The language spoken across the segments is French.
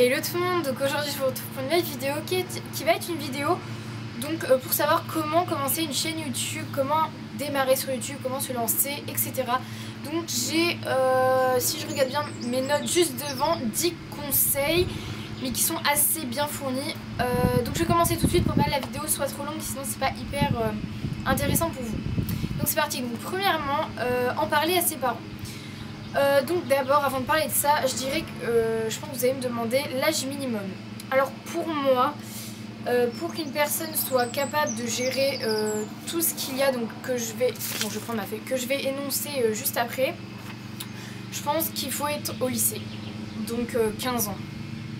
Hello tout le monde, donc aujourd'hui je vous retrouve pour une nouvelle vidéo qui va être une vidéo donc pour savoir comment commencer une chaîne YouTube, comment démarrer sur YouTube, comment se lancer, etc. Donc j'ai, si je regarde bien mes notes juste devant, 10 conseils mais qui sont assez bien fournis. Donc je vais commencer tout de suite pour pas que la vidéo soit trop longue, sinon c'est pas hyper intéressant pour vous. Donc c'est parti. Donc premièrement, en parler à ses parents. Donc d'abord, avant de parler de ça, je dirais que je pense que vous allez me demander l'âge minimum. Alors pour moi, pour qu'une personne soit capable de gérer tout ce qu'il y a, donc que je vais, bon je prends ma feuille, que je vais énoncer juste après, je pense qu'il faut être au lycée, donc 15 ans.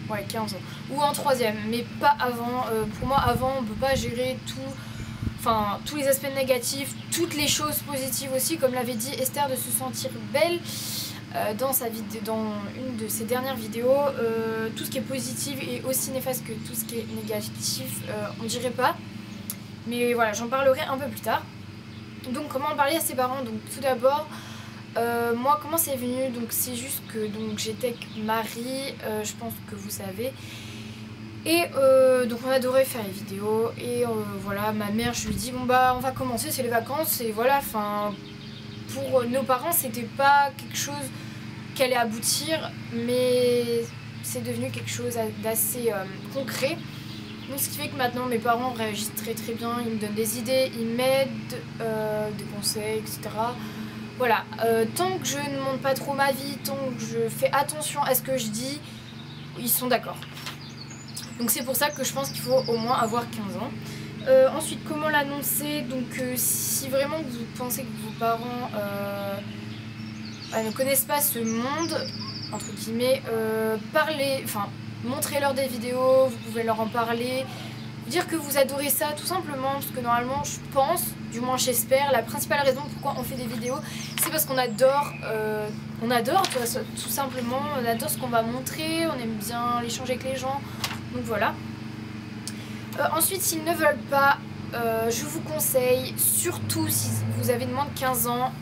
Ouais, 15 ans. Ou en troisième, mais pas avant. Pour moi, avant, on peut pas gérer tout. Enfin, tous les aspects négatifs, toutes les choses positives aussi, comme l'avait dit Esther, de se sentir belle dans une de ses dernières vidéos. Tout ce qui est positif est aussi néfaste que tout ce qui est négatif, on dirait pas. Mais voilà, j'en parlerai un peu plus tard. Donc, comment en parler à ses parents? Donc, tout d'abord, moi, comment c'est venu? Donc, c'est juste que j'étais avec Marie, je pense que vous savez. Et donc on adorait faire les vidéos et voilà, ma mère, je lui dis bon bah on va commencer, c'est les vacances et voilà, enfin pour nos parents c'était pas quelque chose qui allait aboutir, mais c'est devenu quelque chose d'assez concret. Donc ce qui fait que maintenant mes parents réagissent très très bien, ils me donnent des idées, ils m'aident, des conseils, etc. Voilà, tant que je ne montre pas trop ma vie, tant que je fais attention à ce que je dis, ils sont d'accord. Donc c'est pour ça que je pense qu'il faut au moins avoir 15 ans. Ensuite, comment l'annoncer? Donc si vraiment vous pensez que vos parents ne connaissent pas ce monde, entre guillemets, montrez-leur des vidéos, vous pouvez leur en parler, dire que vous adorez ça tout simplement, parce que normalement je pense, du moins j'espère, la principale raison pourquoi on fait des vidéos, c'est parce qu'on adore, tout simplement, on adore ce qu'on va montrer, on aime bien l'échange avec les gens. Donc voilà. Ensuite, s'ils ne veulent pas, je vous conseille, surtout si vous avez moins de 15 ans,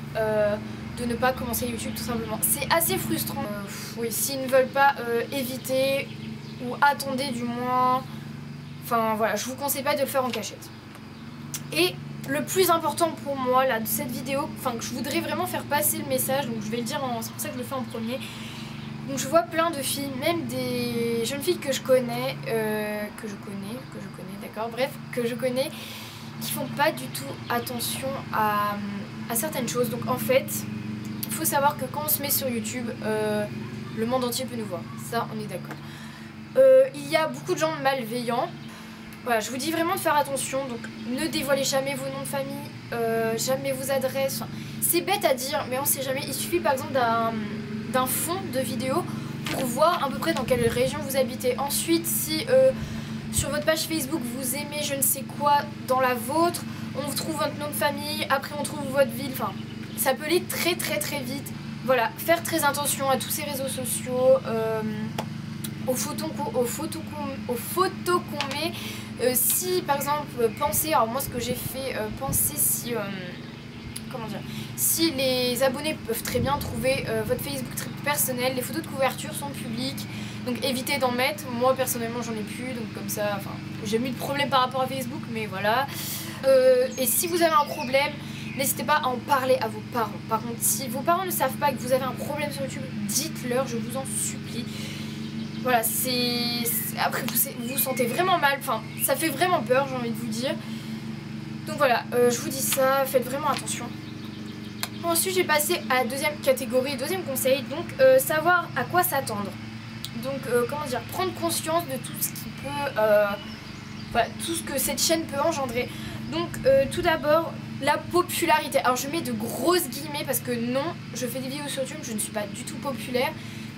de ne pas commencer YouTube tout simplement. C'est assez frustrant. Oui, s'ils ne veulent pas, évitez ou attendez du moins. Enfin voilà, je vous conseille pas de le faire en cachette. Et le plus important pour moi là de cette vidéo, enfin que je voudrais vraiment faire passer le message, donc je vais le dire, c'est pour ça que je le fais en premier. Donc je vois plein de filles, même des jeunes filles que je connais, d'accord, bref, que je connais, qui font pas du tout attention à certaines choses. Donc en fait, il faut savoir que quand on se met sur YouTube, le monde entier peut nous voir, ça on est d'accord. Il y a beaucoup de gens malveillants. Voilà, je vous dis vraiment de faire attention, donc ne dévoilez jamais vos noms de famille, jamais vos adresses. C'est bête à dire, mais on sait jamais, il suffit par exemple d'un fond de vidéo pour voir à peu près dans quelle région vous habitez. Ensuite, si sur votre page Facebook vous aimez je ne sais quoi dans la vôtre, on vous trouve votre nom de famille, après on trouve votre ville, enfin ça peut aller très très très vite. Voilà, faire très attention à tous ces réseaux sociaux, aux photos qu'on met. Si par exemple pensez, alors moi ce que j'ai fait, pensez si comment dire, si les abonnés peuvent très bien trouver votre Facebook très personnel, les photos de couverture sont publiques, donc évitez d'en mettre. Moi personnellement j'en ai plus, donc comme ça, enfin j'ai eu de problème par rapport à Facebook, mais voilà. Et si vous avez un problème, n'hésitez pas à en parler à vos parents. Par contre, si vos parents ne savent pas que vous avez un problème sur YouTube, dites-leur, je vous en supplie. Voilà, après vous vous sentez vraiment mal, enfin ça fait vraiment peur, j'ai envie de vous dire. Donc voilà, je vous dis ça, faites vraiment attention. Ensuite j'ai passé à la deuxième catégorie, deuxième conseil, donc savoir à quoi s'attendre. Donc comment dire, prendre conscience de tout ce qui peut, voilà, tout ce que cette chaîne peut engendrer. Donc tout d'abord, la popularité. Alors je mets de grosses guillemets parce que non, je fais des vidéos sur YouTube, je ne suis pas du tout populaire.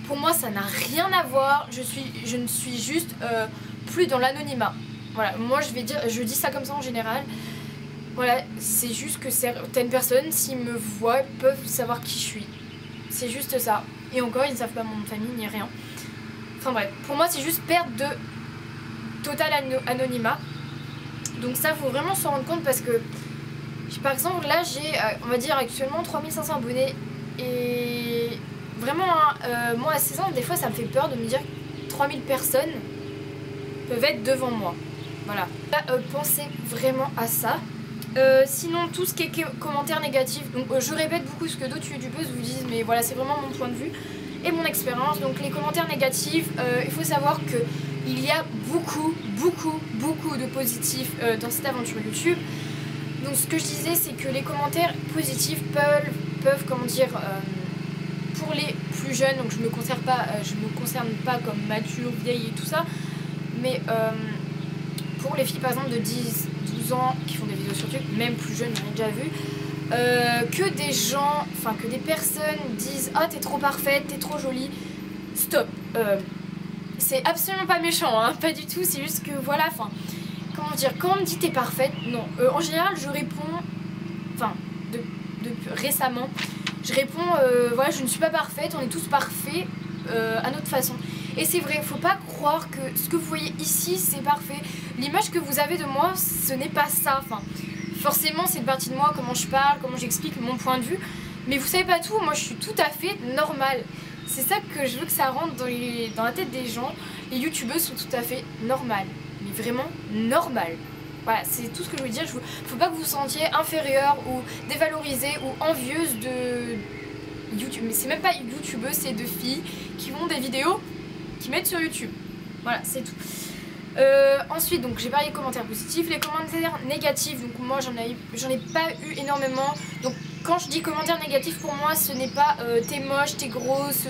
Pour moi ça n'a rien à voir, je ne suis juste plus dans l'anonymat. Voilà, moi je dis ça comme ça en général. Voilà, c'est juste que certaines personnes, s'ils me voient, peuvent savoir qui je suis. C'est juste ça. Et encore, ils ne savent pas mon nom de famille ni rien. Enfin bref, pour moi, c'est juste perte de total anonymat. Donc ça, faut vraiment s'en rendre compte parce que, par exemple, là, j'ai, on va dire, actuellement 3500 abonnés. Et vraiment, moi, à 16 ans, des fois, ça me fait peur de me dire 3000 personnes peuvent être devant moi. Voilà. Pensez vraiment à ça. Sinon, tout ce qui est commentaires négatifs, donc je répète beaucoup ce que d'autres youtubeuses vous disent, mais voilà, c'est vraiment mon point de vue et mon expérience. Donc les commentaires négatifs, il faut savoir que il y a beaucoup de positifs dans cette aventure YouTube. Donc ce que je disais, c'est que les commentaires positifs peuvent comment dire, pour les plus jeunes, donc je me concerne pas comme mature, vieille et tout ça, mais pour les filles par exemple de 10-12 ans qui font des vidéos sur YouTube, même plus jeunes, j'en ai déjà vu, que des gens, enfin que des personnes disent ah t'es trop parfaite, t'es trop jolie, stop. C'est absolument pas méchant, hein, pas du tout, c'est juste que voilà, enfin, comment dire, quand on me dit t'es parfaite, non. En général, je réponds, enfin, récemment, je réponds, voilà, je ne suis pas parfaite, on est tous parfaits à notre façon. Et c'est vrai, faut pas croire que ce que vous voyez ici, c'est parfait. L'image que vous avez de moi, ce n'est pas ça, enfin, forcément, c'est une partie de moi, comment je parle, comment j'explique mon point de vue, mais vous savez pas tout, moi je suis tout à fait normale. C'est ça que je veux que ça rentre dans la tête des gens. Les youtubeuses sont tout à fait normales. Mais vraiment normales. Voilà, c'est tout ce que je veux dire. Faut pas que vous vous sentiez inférieure ou dévalorisée ou envieuse de YouTube. Mais c'est même pas youtubeuse, c'est de filles qui font des vidéos qui mettent sur YouTube. Voilà, c'est tout. Ensuite, donc j'ai parlé des commentaires positifs, les commentaires négatifs. Donc moi j'en ai pas eu énormément. Donc quand je dis commentaires négatifs, pour moi ce n'est pas t'es moche, t'es grosse,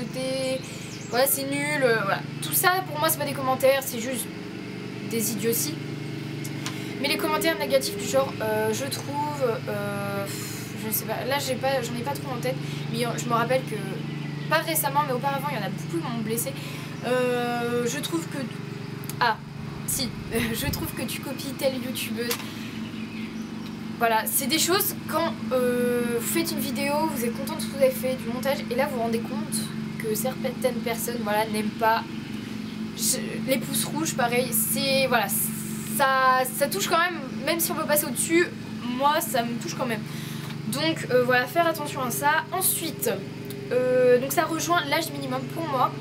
voilà, c'est nul, voilà. Tout ça pour moi c'est pas des commentaires, c'est juste des idioties. Mais les commentaires négatifs du genre je trouve, je sais pas, là j'en ai pas trop en tête, mais je me rappelle que pas récemment mais auparavant il y en a beaucoup qui m'ont blessé. Je trouve que je trouve que tu copies telle youtubeuse. Voilà, c'est des choses quand vous faites une vidéo, vous êtes content de ce que vous avez fait, du montage, et là vous vous rendez compte que certaines personnes, voilà, n'aiment pas. Les pouces rouges, pareil, c'est voilà, ça touche quand même si on peut passer au-dessus, moi ça me touche quand même. Donc voilà, faire attention à ça. Ensuite, donc ça rejoint l'âge minimum pour moi.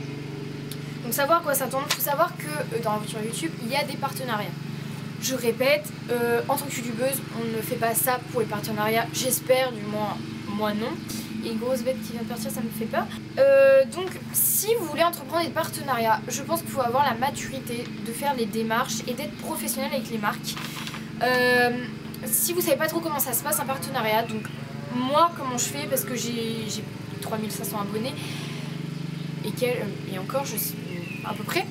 Donc savoir à quoi s'attendre, il faut savoir que dans l'aventure YouTube, il y a des partenariats. Je répète, en tant que youtubeuse, on ne fait pas ça pour les partenariats, j'espère, du moins, moi non. Il y a une grosse bête qui vient de partir, ça me fait peur. Donc si vous voulez entreprendre des partenariats, je pense qu'il faut avoir la maturité de faire les démarches et d'être professionnel avec les marques. Si vous savez pas trop comment ça se passe un partenariat, donc moi comment je fais, parce que j'ai 3500 abonnés, et encore je suis à peu près.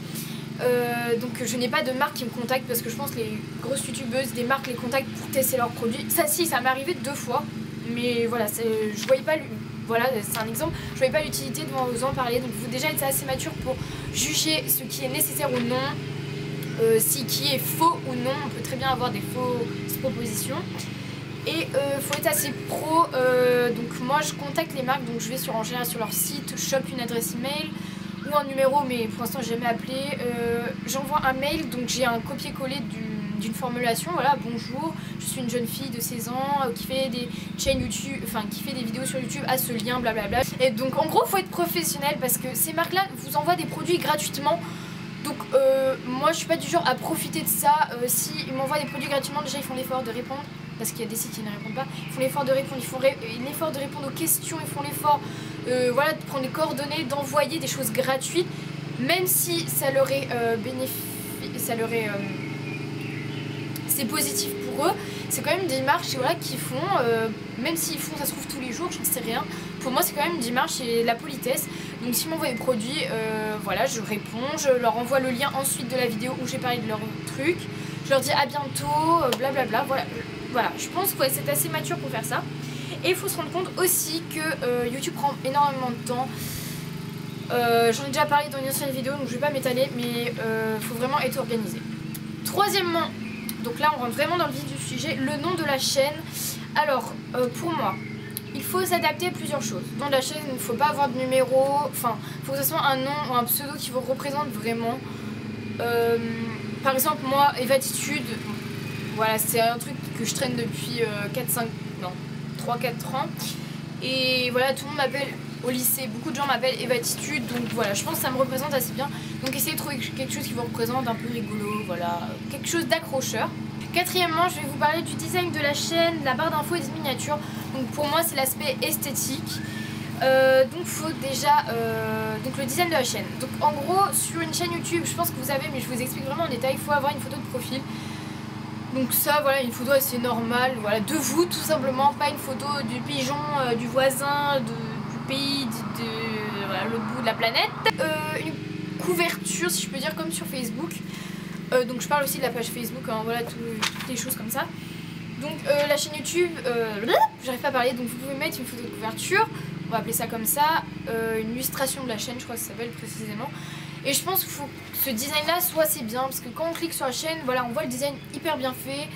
Donc je n'ai pas de marque qui me contacte parce que je pense que les grosses youtubeuses, des marques les contactent pour tester leurs produits. Ça si, ça m'est arrivé 2 fois, mais voilà, je voyais pas, voilà, c'est un exemple, je voyais pas l'utilité de vous en parler. Donc vous déjà être assez mature pour juger ce qui est nécessaire ou non, ce qui est faux ou non. On peut très bien avoir des fausses propositions. Et faut être assez pro, donc moi je contacte les marques, donc je vais en général sur leur site, je chope une adresse email ou un numéro, mais pour l'instant j'ai jamais appelé. J'envoie un mail, donc j'ai un copier-coller d'une formulation, voilà, bonjour, je suis une jeune fille de 16 ans qui fait des chaînes YouTube, enfin qui fait des vidéos sur YouTube à ce lien, blablabla. Et donc en gros faut être professionnel parce que ces marques là vous envoient des produits gratuitement. Donc moi je suis pas du genre à profiter de ça. Si ils m'envoient des produits gratuitement, déjà ils font l'effort de répondre, parce qu'il y a des sites qui ne répondent pas. Ils font l'effort de répondre, ils font l'effort de répondre aux questions, ils font l'effort voilà, de prendre les coordonnées, d'envoyer des choses gratuites, même si ça leur est c'est positif pour eux. C'est quand même des démarches, voilà, qu'ils font, même s'ils font ça se trouve tous les jours, je ne sais rien. Pour moi c'est quand même une démarche et la politesse. Donc s'ils m'envoient des produits, voilà, je réponds, je leur envoie le lien ensuite de la vidéo où j'ai parlé de leur truc. Je leur dis à bientôt, blablabla, voilà. Voilà, je pense que c'est assez mature pour faire ça. Et il faut se rendre compte aussi que YouTube prend énormément de temps. J'en ai déjà parlé dans une ancienne vidéo, donc je vais pas m'étaler, mais il faut vraiment être organisé. Troisièmement, donc là on rentre vraiment dans le vif du sujet, le nom de la chaîne. Alors, pour moi, il faut s'adapter à plusieurs choses. Dans la chaîne, il ne faut pas avoir de numéro, enfin, il faut que ce soit un nom ou un pseudo qui vous représente vraiment. Par exemple, moi, Evatitude, voilà, c'est un truc que je traîne depuis 3-4 ans. Et voilà, tout le monde m'appelle au lycée, beaucoup de gens m'appellent Evatitude, donc voilà, je pense que ça me représente assez bien. Donc essayez de trouver quelque chose qui vous représente, un peu rigolo, voilà, quelque chose d'accrocheur. Quatrièmement, je vais vous parler du design de la chaîne, de la barre d'infos et des miniatures. Donc pour moi, c'est l'aspect esthétique. Donc faut déjà donc le design de la chaîne. Donc en gros, sur une chaîne YouTube, je pense que vous avez, mais je vous explique vraiment en détail, il faut avoir une photo de profil. Donc ça, voilà, une photo assez normale, voilà, de vous tout simplement, pas une photo du pigeon, du voisin, du pays, voilà, l'autre bout de la planète. Une couverture, si je peux dire, comme sur Facebook. Donc je parle aussi de la page Facebook, hein, voilà, toutes les choses comme ça. Donc la chaîne YouTube, j'arrive pas à parler, donc vous pouvez mettre une photo de couverture, on va appeler ça comme ça, une illustration de la chaîne, je crois que ça s'appelle précisément. Et je pense qu'il faut que ce design là soit assez bien, parce que quand on clique sur la chaîne, voilà, on voit le design hyper bien fait.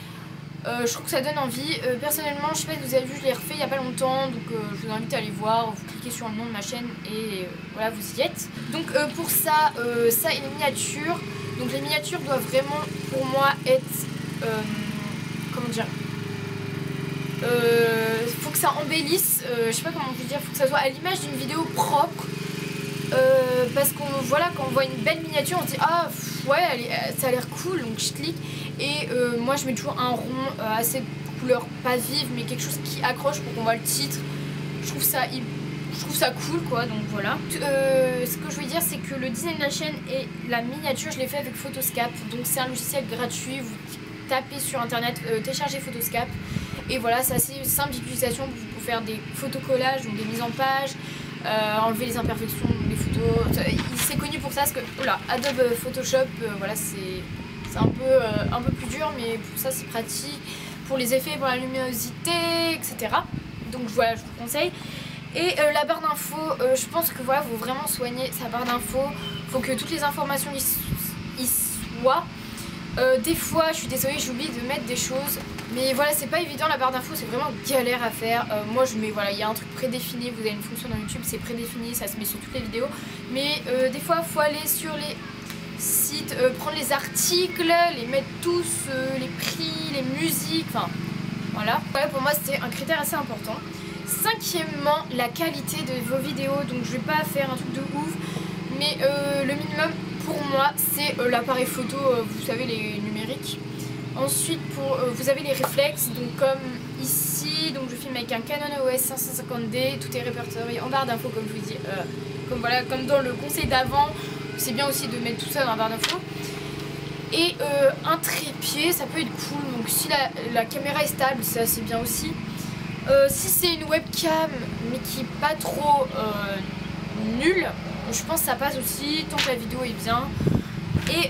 Je trouve que ça donne envie. Personnellement, je sais pas si vous avez vu, je l'ai refait il y a pas longtemps, donc je vous invite à aller voir, vous cliquez sur le nom de ma chaîne et voilà, vous y êtes. Donc pour ça, ça et les miniatures. Donc les miniatures doivent vraiment, pour moi, être, comment dire, faut que ça embellisse, je sais pas comment vous dire, faut que ça soit à l'image d'une vidéo propre. Parce qu'on voilà, quand on voit une belle miniature, on se dit ah ouais, ça a l'air cool, donc je clique. Et moi je mets toujours un rond assez de couleur pas vive, mais quelque chose qui accroche pour qu'on voit le titre. Je trouve ça cool quoi, donc voilà. Ce que je veux dire, c'est que le design de la chaîne et la miniature, je l'ai fait avec Photoscape. Donc c'est un logiciel gratuit, vous tapez sur internet, téléchargez Photoscape. Et voilà, c'est assez simple d'utilisation pour faire des photocollages, donc des mises en page, enlever les imperfections des photos. C'est connu pour ça parce que voilà, Adobe Photoshop, voilà, c'est un peu plus dur, mais pour ça c'est pratique, pour les effets, pour la luminosité, etc. Donc voilà, je vous conseille. Et la barre d'infos, je pense que voilà, faut vraiment soigner sa barre d'infos. Faut que toutes les informations y soient. Des fois, je suis désolée, j'oublie de mettre des choses. Mais voilà, c'est pas évident, la barre d'infos, c'est vraiment galère à faire. Moi, je mets, voilà, il y a un truc prédéfini. Vous avez une fonction dans YouTube, c'est prédéfini, ça se met sur toutes les vidéos. Mais des fois, il faut aller sur les sites, prendre les articles, les mettre tous, les prix, les musiques, enfin, voilà. Voilà, pour moi, c'était un critère assez important. Cinquièmement, la qualité de vos vidéos. Donc, je vais pas faire un truc de ouf, mais le minimum pour moi, c'est l'appareil photo, vous savez, les numériques. Ensuite, vous avez les réflexes, donc comme ici, donc je filme avec un Canon EOS 550D, tout est répertorié en barre d'infos comme je vous dis, comme dans le conseil d'avant. C'est bien aussi de mettre tout ça dans la barre d'infos. Et un trépied, ça peut être cool, donc si la caméra est stable, c'est assez bien aussi. Si c'est une webcam, mais qui est pas trop nulle, je pense que ça passe aussi, tant que la vidéo est bien. Et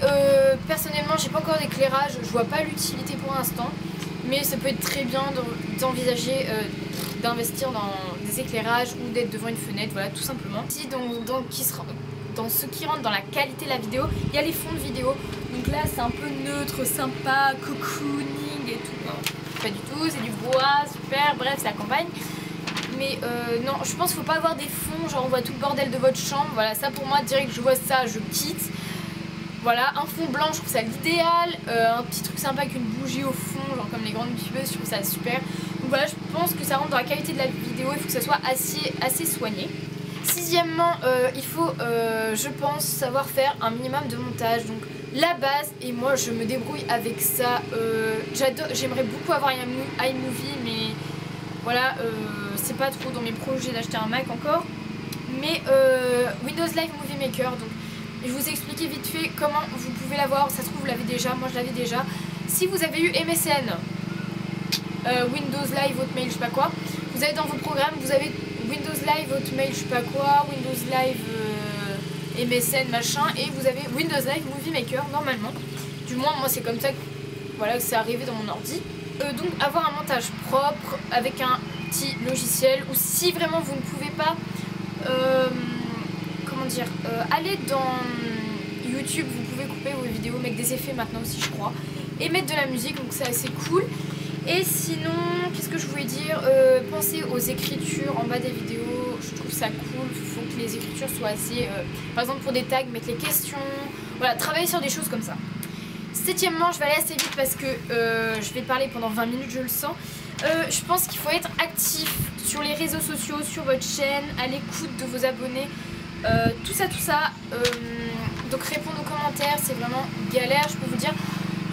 personnellement, j'ai pas encore d'éclairage, je vois pas l'utilité pour l'instant, mais ça peut être très bien d'envisager d'investir dans des éclairages ou d'être devant une fenêtre, voilà, tout simplement. Si dans ce qui rentre dans la qualité de la vidéo, il y a les fonds de vidéo. Donc là, c'est un peu neutre, sympa, cocooning et tout. Non, pas du tout, c'est du bois, super, bref, c'est la campagne. Mais non, je pense qu'il faut pas avoir des fonds, genre on voit tout le bordel de votre chambre. Voilà, ça pour moi, direct que je vois ça, je quitte. Voilà, un fond blanc, je trouve ça l'idéal. Un petit truc sympa avec une bougie au fond, genre comme les grandes youtubeuses, je trouve ça super. Donc voilà, je pense que ça rentre dans la qualité de la vidéo, il faut que ça soit assez soigné. Sixièmement, il faut, je pense, savoir faire un minimum de montage. Donc la base, et moi je me débrouille avec ça. J'aimerais beaucoup avoir iMovie, mais voilà, c'est pas trop dans mes projets d'acheter un Mac encore. Mais Windows Live Movie Maker, donc je vais vous expliquer vite fait comment vous pouvez l'avoir. Ça se trouve vous l'avez déjà, moi je l'avais déjà. Si vous avez eu MSN, Windows Live, Hotmail, je sais pas quoi, vous avez dans vos programmes, vous avez Windows Live, Hotmail, je sais pas quoi, Windows Live, MSN, machin, et vous avez Windows Live Movie Maker normalement. Du moins moi c'est comme ça que, voilà, que c'est arrivé dans mon ordi. Donc avoir un montage propre avec un petit logiciel, ou si vraiment vous ne pouvez pas aller dans YouTube, vous pouvez couper vos vidéos, mettre des effets maintenant aussi je crois, et mettre de la musique, donc c'est assez cool. Et sinon, qu'est-ce que je voulais dire, pensez aux écritures en bas des vidéos, je trouve ça cool, il faut que les écritures soient assez, par exemple pour des tags, mettre les questions, voilà, travailler sur des choses comme ça. Septièmement, je vais aller assez vite parce que je vais parler pendant 20 minutes, je le sens. je pense qu'il faut être actif sur les réseaux sociaux, sur votre chaîne, à l'écoute de vos abonnés, tout ça. Donc répondre aux commentaires, c'est vraiment galère, je peux vous dire.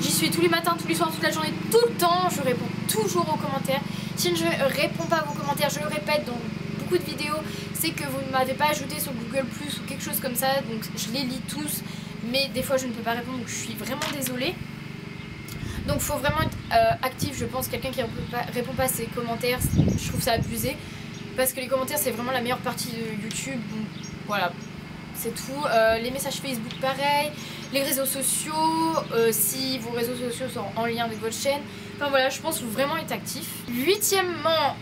J'y suis tous les matins, tous les soirs, toute la journée, tout le temps. Je réponds toujours aux commentaires. Si je ne réponds pas à vos commentaires, je le répète dans beaucoup de vidéos, c'est que vous ne m'avez pas ajouté sur Google Plus ou quelque chose comme ça. Donc je les lis tous, mais des fois je ne peux pas répondre, donc je suis vraiment désolée. Donc il faut vraiment être actif, je pense. Quelqu'un qui répond pas à ses commentaires, je trouve ça abusé. Parce que les commentaires, c'est vraiment la meilleure partie de YouTube. Donc voilà, c'est tout. Les messages Facebook, pareil. Les réseaux sociaux, si vos réseaux sociaux sont en lien avec votre chaîne. Enfin voilà, je pense qu'il faut vraiment être actif. Huitièmement,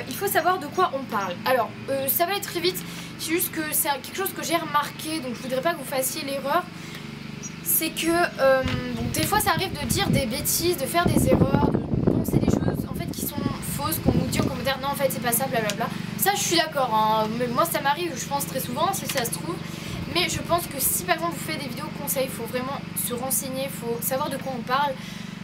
il faut savoir de quoi on parle. Alors, ça va être très vite. C'est juste que c'est quelque chose que j'ai remarqué. Donc je voudrais pas que vous fassiez l'erreur. C'est que donc des fois ça arrive de dire des bêtises, de faire des erreurs, de penser des choses en fait qui sont fausses, qu'on nous dit en commentaire non en fait c'est pas ça, blablabla. Ça je suis d'accord, hein. Mais moi ça m'arrive je pense très souvent si ça se trouve. Mais je pense que si par exemple vous faites des vidéos conseils, il faut vraiment se renseigner, il faut savoir de quoi on parle.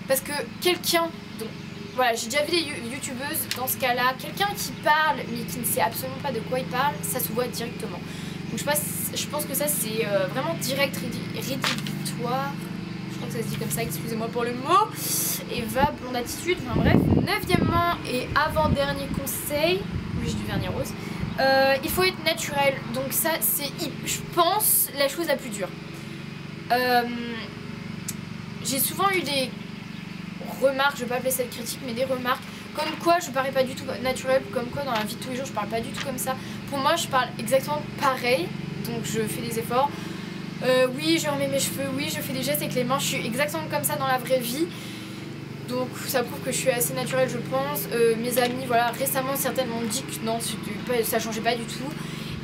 Parce que quelqu'un, donc voilà, j'ai déjà vu des youtubeuses dans ce cas là, quelqu'un qui parle mais qui ne sait absolument pas de quoi il parle, ça se voit directement. Donc je pense que ça c'est vraiment direct, rédhibitoire. Je crois que ça se dit comme ça, excusez-moi pour le mot. Eva, blonde attitude, enfin bref. Neuvièmement et avant-dernier conseil, oui j'ai du vernis rose, il faut être naturel. Donc ça c'est, je pense, la chose la plus dure. J'ai souvent eu des remarques, je vais pas appeler ça de critique, mais des remarques comme quoi je parais pas du tout naturel, comme quoi dans la vie de tous les jours je parle pas du tout comme ça. Pour moi je parle exactement pareil, donc je fais des efforts. Oui je remets mes cheveux, oui je fais des gestes avec les mains, je suis exactement comme ça dans la vraie vie. Donc ça prouve que je suis assez naturelle je pense. Mes amis, voilà, récemment certaines m'ont dit que non, ça changeait pas du tout.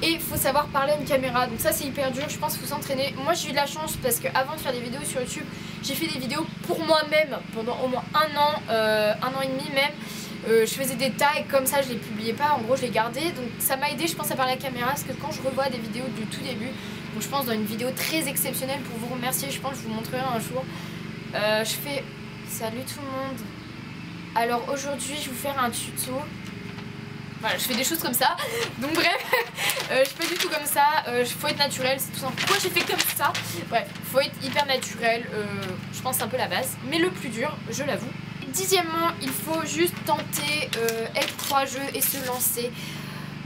Et il faut savoir parler à une caméra, donc ça c'est hyper dur, je pense qu'il faut s'entraîner. Moi j'ai eu de la chance parce que avant de faire des vidéos sur YouTube, j'ai fait des vidéos pour moi-même pendant au moins un an et demi même. Je faisais des tags comme ça, je les publiais pas, en gros je les gardais. Donc ça m'a aidé je pense à parler à la caméra parce que quand je revois des vidéos du tout début, donc je pense dans une vidéo très exceptionnelle pour vous remercier, je pense que je vous montrerai un jour. Je fais salut tout le monde. Alors aujourd'hui je vais vous faire un tuto. Voilà, je fais des choses comme ça. Donc bref, je fais pas du tout comme ça. Faut être naturel, c'est tout simple. Pourquoi j'ai fait comme ça? Bref, faut être hyper naturel. Je pense que c'est un peu la base. Mais le plus dur, je l'avoue. Dixièmement, il faut juste tenter, être courageux et se lancer.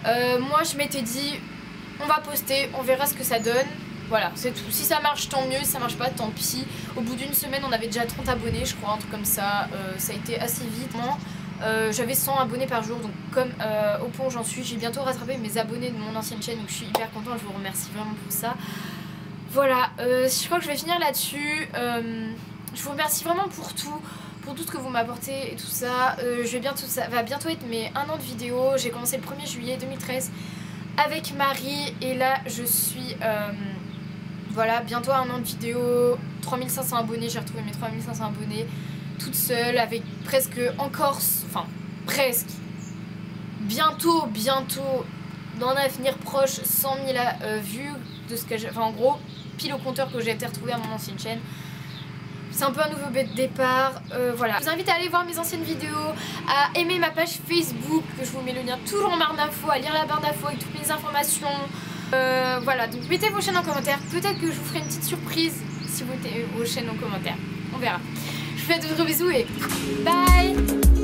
Moi je m'étais dit, on va poster, on verra ce que ça donne. Voilà, c'est tout. Si ça marche, tant mieux. Si ça marche pas, tant pis. Au bout d'une semaine, on avait déjà 30 abonnés, je crois, un truc comme ça. Ça a été assez vite. J'avais 100 abonnés par jour, donc comme au point où j'en suis, j'ai bientôt rattrapé mes abonnés de mon ancienne chaîne, donc je suis hyper contente, je vous remercie vraiment pour ça. Voilà, je crois que je vais finir là-dessus. Je vous remercie vraiment pour tout ce que vous m'apportez et tout ça. Ça va bientôt être mes 1 an de vidéo. J'ai commencé le 1er juillet 2013 avec Marie et là je suis voilà, bientôt 1 an de vidéo, 3500 abonnés, j'ai retrouvé mes 3500 abonnés toute seule avec presque encore, enfin presque, bientôt dans l'avenir proche 100 000 vues de ce que j'ai, enfin en gros pile au compteur que j'ai été retrouvée à mon ancienne chaîne. C'est un peu un nouveau voilà. Je vous invite à aller voir mes anciennes vidéos, à aimer ma page Facebook, que je vous mets le lien toujours en barre d'infos, à lire la barre d'infos avec toutes les informations. Voilà, donc mettez vos chaînes en commentaire. Peut-être que je vous ferai une petite surprise si vous mettez vos chaînes en commentaire. On verra. Je vous fais de gros bisous et bye!